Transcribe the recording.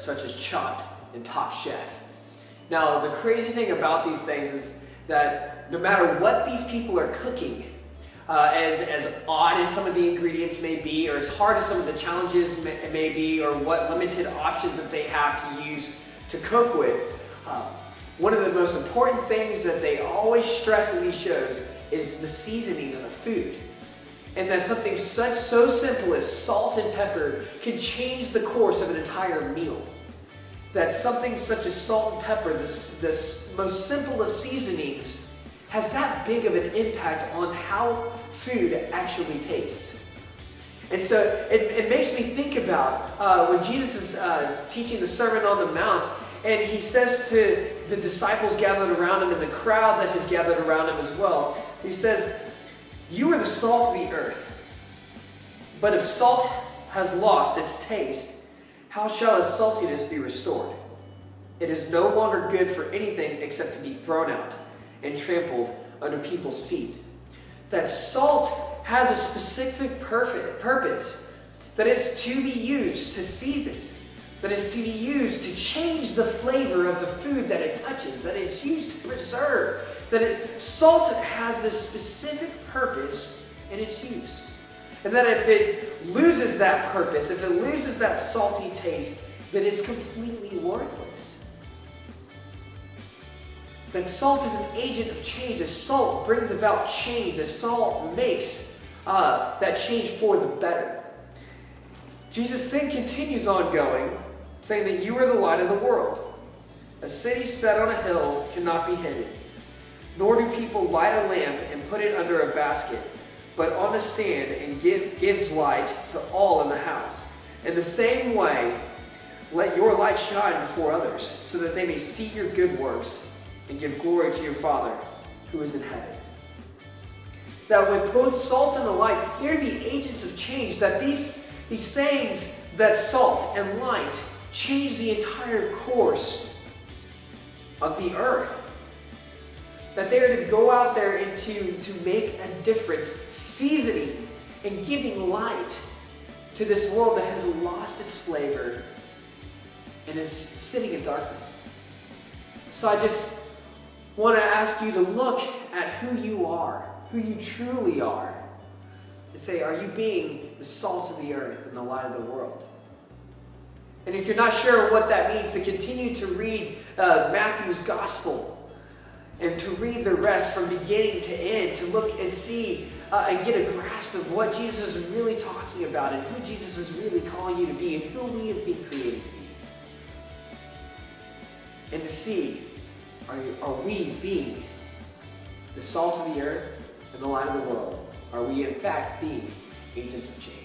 such as Chopped and Top Chef. Now, the crazy thing about these things is that no matter what these people are cooking, as odd as some of the ingredients may be, or as hard as some of the challenges may be, or what limited options that they have to use to cook with, one of the most important things that they always stress in these shows is the seasoning of the food. And that something so simple as salt and pepper can change the course of an entire meal. That something such as salt and pepper, this most simple of seasonings, has that big of an impact on how food actually tastes. And so it makes me think about when Jesus is teaching the Sermon on the Mount, and he says to the disciples gathered around him and the crowd that has gathered around him as well, he says, "You are the salt of the earth. But if salt has lost its taste, how shall its saltiness be restored? It is no longer good for anything except to be thrown out and trampled under people's feet." That salt has a specific purpose, that is to be used to season, that is to be used to change the flavor of the food that it touches, that it's used to preserve, salt has this specific purpose in its use. And that if it loses that purpose, if it loses that salty taste, then it's completely worthless. That salt is an agent of change. That salt brings about change. That salt makes that change for the better. Jesus then continues on going, saying that you are the light of the world. A city set on a hill cannot be hidden. Nor do people light a lamp and put it under a basket, but on a stand, and gives light to all in the house. In the same way, let your light shine before others, so that they may see your good works and give glory to your Father who is in heaven. That with both salt and the light, there be agents of change, that these things, that salt and light, change the entire course of the earth. That they are to go out there and to make a difference, seasoning and giving light to this world that has lost its flavor and is sitting in darkness. So I just want to ask you to look at who you are, who you truly are, and say, are you being the salt of the earth and the light of the world? And if you're not sure what that means, to continue to read Matthew's gospel, and to read the rest from beginning to end, to look and see and get a grasp of what Jesus is really talking about and who Jesus is really calling you to be and who we have been created to be. And to see, are we being the salt of the earth and the light of the world? Are we in fact being agents of change?